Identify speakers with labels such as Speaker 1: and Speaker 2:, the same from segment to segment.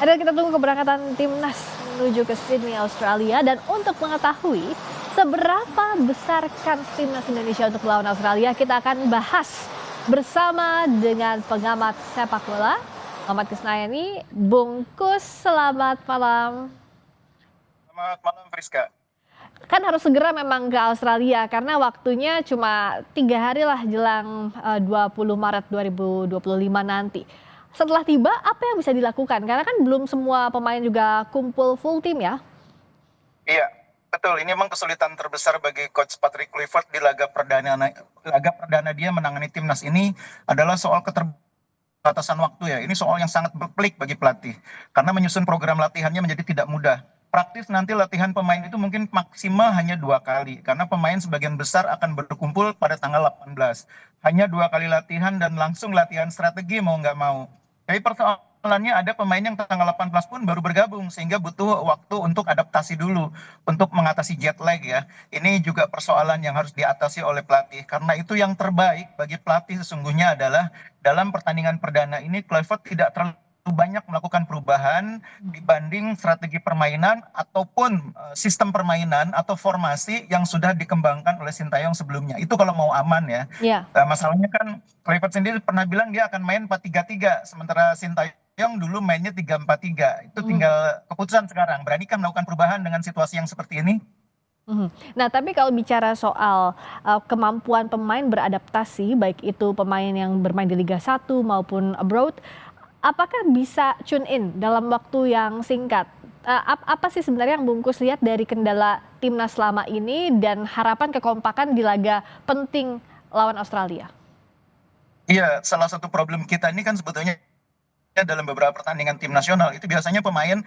Speaker 1: Ada kita tunggu keberangkatan timnas menuju ke Sydney, Australia. Dan untuk mengetahui seberapa besar kans timnas Indonesia untuk melawan Australia, kita akan bahas bersama dengan pengamat sepak bola, Muhammad Kusnayani. Bungkus, selamat malam.
Speaker 2: Selamat malam Friska.
Speaker 1: Kan harus segera memang ke Australia karena waktunya cuma 3 hari lah jelang 20 Maret 2025 nanti. Setelah tiba, apa yang bisa dilakukan? Karena kan belum semua pemain juga kumpul full tim ya.
Speaker 2: Iya, betul. Ini memang kesulitan terbesar bagi Coach Patrick Kluivert di laga perdana dia menangani timnas ini adalah soal keterbatasan waktu ya. Ini soal yang sangat berpelik bagi pelatih karena menyusun program latihannya menjadi tidak mudah. Praktis nanti latihan pemain itu mungkin maksimal hanya 2 kali karena pemain sebagian besar akan berkumpul pada tanggal 18. Hanya 2 kali latihan dan langsung latihan strategi mau nggak mau. Jadi persoalannya ada pemain yang tanggal 18 pun baru bergabung sehingga butuh waktu untuk adaptasi dulu untuk mengatasi jet lag ya. Ini juga persoalan yang harus diatasi oleh pelatih karena itu yang terbaik bagi pelatih sesungguhnya adalah dalam pertandingan perdana ini Kluivert tidak terlalu banyak melakukan perubahan dibanding strategi permainan ataupun sistem permainan atau formasi yang sudah dikembangkan oleh Sintayong sebelumnya. Itu kalau mau aman ya.
Speaker 1: Ya.
Speaker 2: Masalahnya kan Kluivert sendiri pernah bilang dia akan main 4-3-3 sementara Sintayong dulu mainnya 3-4-3. Itu tinggal keputusan sekarang. Beranikah melakukan perubahan dengan situasi yang seperti ini?
Speaker 1: Nah, tapi kalau bicara soal kemampuan pemain beradaptasi, baik itu pemain yang bermain di Liga 1 maupun abroad, apakah bisa tune in dalam waktu yang singkat? Apa sih sebenarnya yang Bungkus lihat dari kendala timnas selama ini dan harapan kekompakan di laga penting lawan Australia?
Speaker 2: Iya, salah satu problem kita ini kan sebetulnya dalam beberapa pertandingan tim nasional itu biasanya pemain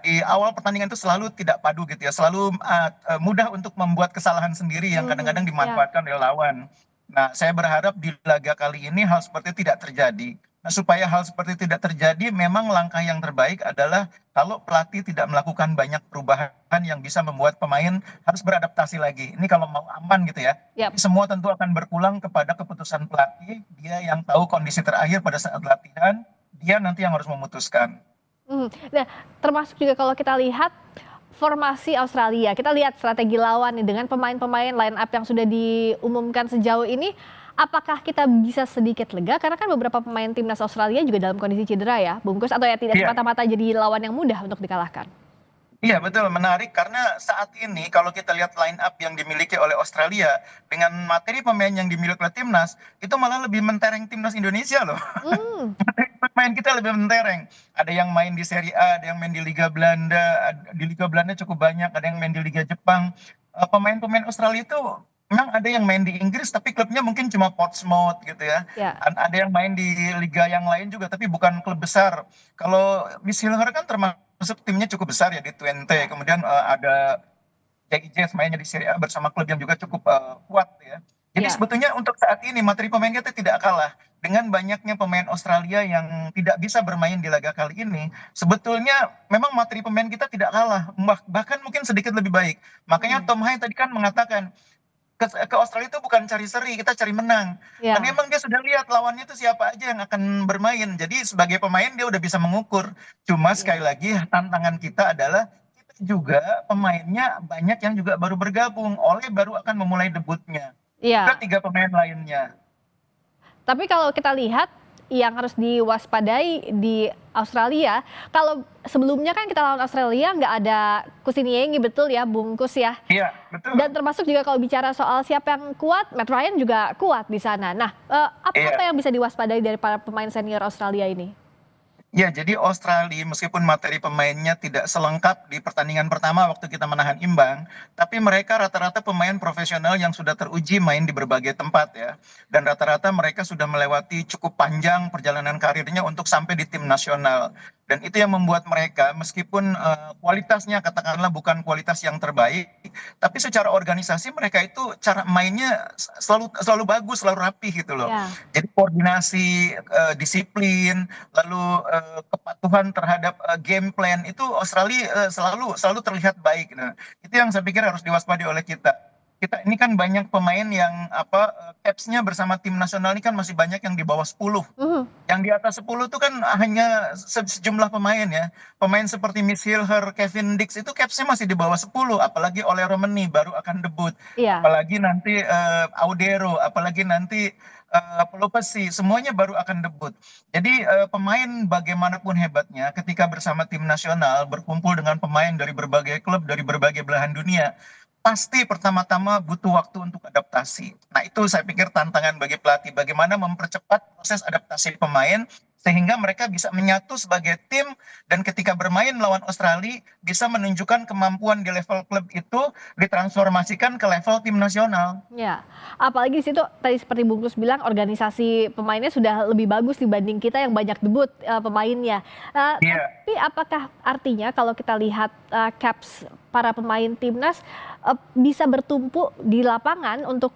Speaker 2: di awal pertandingan itu selalu tidak padu gitu ya, selalu mudah untuk membuat kesalahan sendiri yang kadang-kadang
Speaker 1: Ya.
Speaker 2: dimanfaatkan oleh lawan. Nah, saya berharap di laga kali ini hal seperti itu tidak terjadi. Nah, supaya hal seperti itu tidak terjadi, memang langkah yang terbaik adalah kalau pelatih tidak melakukan banyak perubahan yang bisa membuat pemain harus beradaptasi lagi. Ini kalau mau aman gitu ya.
Speaker 1: Yap.
Speaker 2: Tapi semua tentu akan berpulang kepada keputusan pelatih, dia yang tahu kondisi terakhir pada saat latihan, dia nanti yang harus memutuskan.
Speaker 1: Nah, termasuk juga kalau kita lihat formasi Australia, kita lihat strategi lawan nih dengan pemain-pemain line up yang sudah diumumkan sejauh ini, apakah kita bisa sedikit lega? Karena kan beberapa pemain timnas Australia juga dalam kondisi cedera ya, Bungkus, atau ya tidak
Speaker 2: Iya,
Speaker 1: semata-mata jadi lawan yang mudah untuk dikalahkan.
Speaker 2: iya betul, menarik karena saat ini kalau kita lihat line up yang dimiliki oleh Australia dengan materi pemain yang dimiliki oleh timnas, itu malah lebih mentereng timnas Indonesia loh.
Speaker 1: Hmm,
Speaker 2: Pemain kita lebih mentereng. Ada yang main di Serie A, ada yang main di Liga Belanda, di Liga Belanda cukup banyak, ada yang main di Liga Jepang. Pemain-pemain Australia itu memang ada yang main di Inggris, tapi klubnya mungkin cuma Portsmouth gitu ya.
Speaker 1: ya,
Speaker 2: Ada yang main di liga yang lain juga, tapi bukan klub besar. Kalau di Silver kan termasuk timnya cukup besar ya di Twente.
Speaker 1: ya,
Speaker 2: Kemudian ada JIJ mainnya di Serie A bersama klub yang juga cukup kuat ya. Jadi
Speaker 1: ya.
Speaker 2: sebetulnya untuk saat ini materi pemain kita tidak kalah dengan banyaknya pemain Australia yang tidak bisa bermain di laga kali ini. Sebetulnya memang materi pemain kita tidak kalah, bahkan mungkin sedikit lebih baik. Makanya Tom Hai tadi kan mengatakan ke Australia itu bukan cari seri, kita cari menang. Karena
Speaker 1: Ya.
Speaker 2: emang dia sudah lihat lawannya itu siapa aja yang akan bermain. Jadi sebagai pemain dia udah bisa mengukur. Cuma sekali
Speaker 1: Ya.
Speaker 2: lagi tantangan kita adalah kita juga pemainnya banyak yang juga baru bergabung, oleh baru akan memulai debutnya. Juga
Speaker 1: Iya.
Speaker 2: 3 pemain lainnya.
Speaker 1: Tapi kalau kita lihat yang harus diwaspadai di Australia, kalau sebelumnya kan kita lawan Australia nggak ada Kusiniengi, betul ya, Bungkus ya.
Speaker 2: Iya, betul.
Speaker 1: Dan termasuk juga kalau bicara soal siapa yang kuat, Matt Ryan juga kuat di sana. Nah, apa
Speaker 2: Iya.
Speaker 1: yang bisa diwaspadai dari para pemain senior Australia ini?
Speaker 2: Ya, jadi Australia meskipun materi pemainnya tidak selengkap di pertandingan pertama waktu kita menahan imbang, tapi mereka rata-rata pemain profesional yang sudah teruji main di berbagai tempat ya. Dan rata-rata mereka sudah melewati cukup panjang perjalanan karirnya untuk sampai di tim nasional. Dan itu yang membuat mereka meskipun kualitasnya katakanlah bukan kualitas yang terbaik, tapi secara organisasi mereka itu cara mainnya selalu selalu bagus, selalu rapi gitu loh.
Speaker 1: Ya.
Speaker 2: Jadi koordinasi, disiplin, lalu kepatuhan terhadap game plan itu Australia selalu selalu terlihat baik. Nah, itu yang saya pikir harus diwaspadai oleh kita. kita ini kan banyak pemain yang caps-nya bersama tim nasional ini kan masih banyak yang di bawah 10.
Speaker 1: Mhm.
Speaker 2: Yang di atas 10 itu kan hanya sejumlah pemain ya. Pemain seperti Miss Hilher, Kevin Dix itu capsnya masih di bawah 10, apalagi oleh Romani baru akan debut.
Speaker 1: Iya.
Speaker 2: Apalagi nanti Audero, apalagi nanti Pelopesi, semuanya baru akan debut. Jadi pemain bagaimanapun hebatnya ketika bersama tim nasional berkumpul dengan pemain dari berbagai klub dari berbagai belahan dunia pasti pertama-tama butuh waktu untuk adaptasi. Nah, itu saya pikir tantangan bagi pelatih, bagaimana mempercepat proses adaptasi pemain sehingga mereka bisa menyatu sebagai tim dan ketika bermain melawan Australia bisa menunjukkan kemampuan di level klub itu ditransformasikan ke level tim nasional.
Speaker 1: Ya, apalagi di situ tadi seperti Bungkus bilang organisasi pemainnya sudah lebih bagus dibanding kita yang banyak debut pemainnya.
Speaker 2: Iya,
Speaker 1: Tapi apakah artinya kalau kita lihat caps para pemain timnas bisa bertumpu di lapangan untuk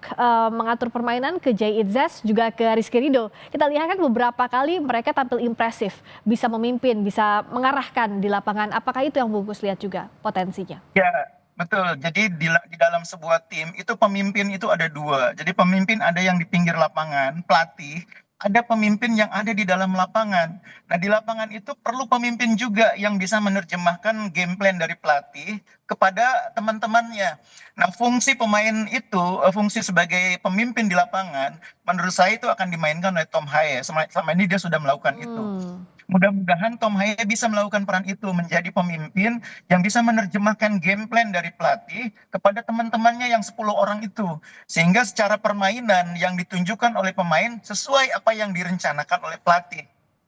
Speaker 1: mengatur permainan ke Jay Itzes juga ke Rizky Ridho. Kita lihat kan beberapa kali mereka tampil impresif, bisa memimpin, bisa mengarahkan di lapangan. Apakah itu yang Bungkus lihat juga potensinya?
Speaker 2: ya, betul. Jadi di dalam sebuah tim itu pemimpin itu ada dua. Jadi pemimpin ada yang di pinggir lapangan, pelatih, ada pemimpin yang ada di dalam lapangan. Nah, di lapangan itu perlu pemimpin juga yang bisa menerjemahkan game plan dari pelatih kepada teman-temannya. Nah, fungsi pemain itu, fungsi sebagai pemimpin di lapangan, menurut saya itu akan dimainkan oleh Tom Haye. Selama ini dia sudah melakukan itu.
Speaker 1: Hmm.
Speaker 2: Mudah-mudahan Tom Haye bisa melakukan peran itu, menjadi pemimpin yang bisa menerjemahkan game plan dari pelatih kepada teman-temannya yang 10 orang itu. Sehingga secara permainan yang ditunjukkan oleh pemain sesuai apa yang direncanakan oleh pelatih.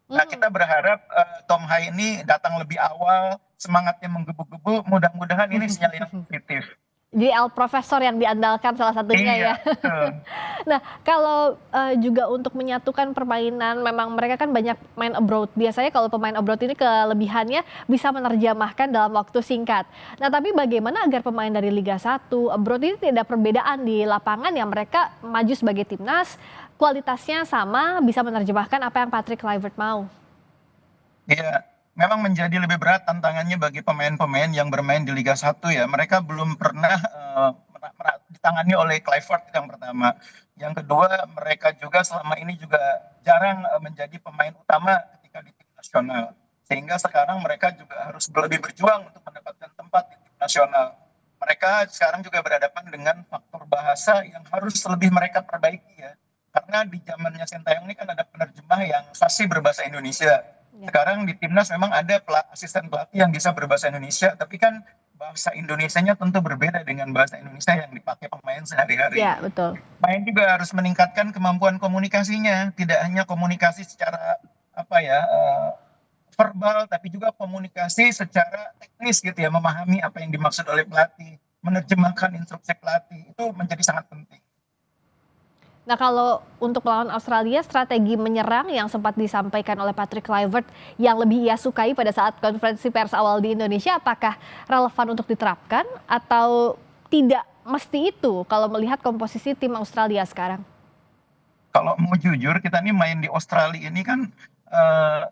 Speaker 2: Nah,
Speaker 1: Hmm.
Speaker 2: kita berharap Tom Haye ini datang lebih awal, semangatnya menggebu-gebu, mudah-mudahan ini sinyal yang positif.
Speaker 1: Jadi El Profesor yang diandalkan salah satunya
Speaker 2: Iya,
Speaker 1: ya.
Speaker 2: betul.
Speaker 1: Nah, kalau juga untuk menyatukan permainan, memang mereka kan banyak main abroad. Biasanya kalau pemain abroad ini kelebihannya bisa menerjemahkan dalam waktu singkat. Nah, tapi bagaimana agar pemain dari Liga 1 abroad ini tidak ada perbedaan di lapangan yang mereka maju sebagai timnas, kualitasnya sama, bisa menerjemahkan apa yang Patrick Kluivert mau?
Speaker 2: Iya, memang menjadi lebih berat tantangannya bagi pemain-pemain yang bermain di Liga 1 ya. Mereka belum pernah ditangani oleh Kluivert itu yang pertama. Yang kedua, mereka juga selama ini juga jarang menjadi pemain utama ketika di tim nasional. Sehingga sekarang mereka juga harus lebih berjuang untuk mendapatkan tempat di tim nasional. Mereka sekarang juga berhadapan dengan faktor bahasa yang harus lebih mereka perbaiki ya. Karena di zamannya Sintayong ini kan ada penerjemah yang fasih berbahasa Indonesia.
Speaker 1: Ya.
Speaker 2: Sekarang di timnas memang ada asisten pelatih yang bisa berbahasa Indonesia, tapi kan bahasa Indonesianya tentu berbeda dengan bahasa Indonesia yang dipakai pemain sehari-hari.
Speaker 1: Ya, betul.
Speaker 2: Pemain juga harus meningkatkan kemampuan komunikasinya, tidak hanya komunikasi secara apa ya verbal, tapi juga komunikasi secara teknis gitu ya, memahami apa yang dimaksud oleh pelatih, menerjemahkan instruksi pelatih itu menjadi sangat penting.
Speaker 1: Nah, kalau untuk melawan Australia, strategi menyerang yang sempat disampaikan oleh Patrick Kluivert yang lebih ia sukai pada saat konferensi pers awal di Indonesia, apakah relevan untuk diterapkan atau tidak mesti itu kalau melihat komposisi tim Australia sekarang?
Speaker 2: Kalau mau jujur, kita nih main di Australia ini kan eh,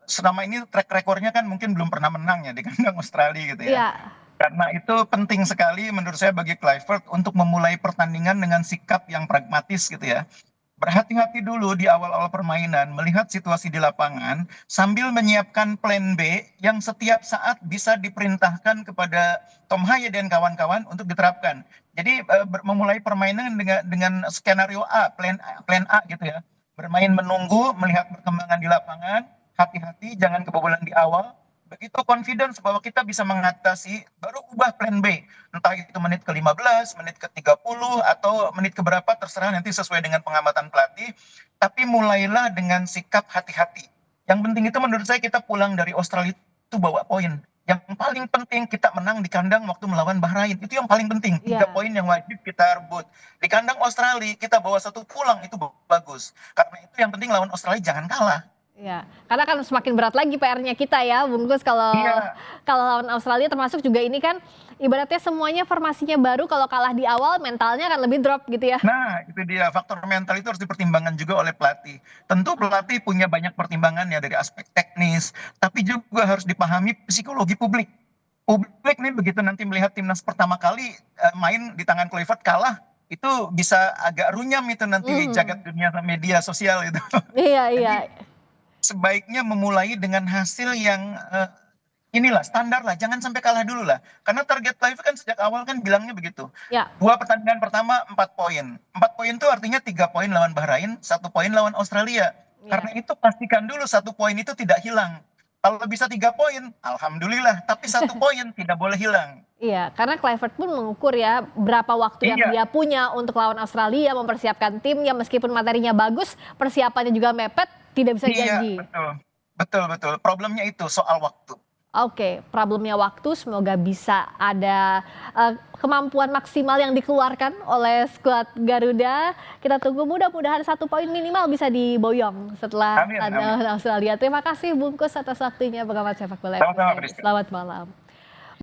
Speaker 2: selama ini track recordnya kan mungkin belum pernah menang ya di kandang Australia gitu ya.
Speaker 1: Iya.
Speaker 2: Karena itu penting sekali menurut saya bagi Kluivert untuk memulai pertandingan dengan sikap yang pragmatis gitu ya. Berhati-hati dulu di awal-awal permainan, melihat situasi di lapangan, sambil menyiapkan plan B yang setiap saat bisa diperintahkan kepada Tom Haye dan kawan-kawan untuk diterapkan. Jadi memulai permainan dengan skenario A, plan A gitu ya. Bermain menunggu, melihat perkembangan di lapangan, hati-hati jangan kebobolan di awal. Begitu confidence bahwa kita bisa mengatasi, baru ubah plan B. Entah itu menit ke-15, menit ke-30, atau menit keberapa, terserah nanti sesuai dengan pengamatan pelatih. Tapi mulailah dengan sikap hati-hati. Yang penting itu menurut saya kita pulang dari Australia itu bawa poin. Yang paling penting kita menang di kandang waktu melawan Bahrain. Itu yang paling penting. 3 poin yang wajib kita rebut. Di kandang Australia kita bawa 1 pulang itu bagus. Karena itu yang penting lawan Australia jangan kalah.
Speaker 1: Ya, karena kan semakin berat lagi PR-nya kita ya, Bungkus, kalau
Speaker 2: Iya.
Speaker 1: kalau lawan Australia, termasuk juga ini kan ibaratnya semuanya formasinya baru, kalau kalah di awal mentalnya akan lebih drop gitu ya.
Speaker 2: Nah, itu dia faktor mental itu harus dipertimbangkan juga oleh pelatih. Tentu pelatih punya banyak pertimbangan ya dari aspek teknis, tapi juga harus dipahami psikologi publik. publik nih begitu nanti melihat timnas pertama kali main di tangan Kluivert kalah, itu bisa agak runyam itu nanti jagat
Speaker 1: Mhm.
Speaker 2: dunia media sosial itu.
Speaker 1: Iya iya.
Speaker 2: Jadi sebaiknya memulai dengan hasil yang inilah standar lah, jangan sampai kalah dulu lah. Karena target Kluivert kan sejak awal kan bilangnya begitu.
Speaker 1: Ya,
Speaker 2: 2 pertandingan pertama 4 poin. 4 poin itu artinya 3 poin lawan Bahrain, 1 poin lawan Australia.
Speaker 1: iya.
Speaker 2: Karena itu pastikan dulu 1 poin itu tidak hilang. Kalau bisa 3 poin, alhamdulillah. Tapi 1 poin tidak boleh hilang.
Speaker 1: Iya, karena Kluivert pun mengukur ya berapa waktu yang
Speaker 2: Iya,
Speaker 1: dia punya untuk lawan Australia, mempersiapkan timnya meskipun materinya bagus, persiapannya juga mepet, tidak bisa
Speaker 2: iya,
Speaker 1: janji.
Speaker 2: betul. Betul, betul. Problemnya itu soal waktu.
Speaker 1: Oke, problemnya waktu, semoga bisa ada kemampuan maksimal yang dikeluarkan oleh skuad Garuda. Kita tunggu mudah-mudahan 1 poin minimal bisa diboyong setelah
Speaker 2: Amin, amin.
Speaker 1: ada Australia. Terima kasih Bungkus atas waktunya pengamat sepak bola
Speaker 2: Sama-sama,
Speaker 1: FPI.
Speaker 2: Priska.
Speaker 1: Selamat malam.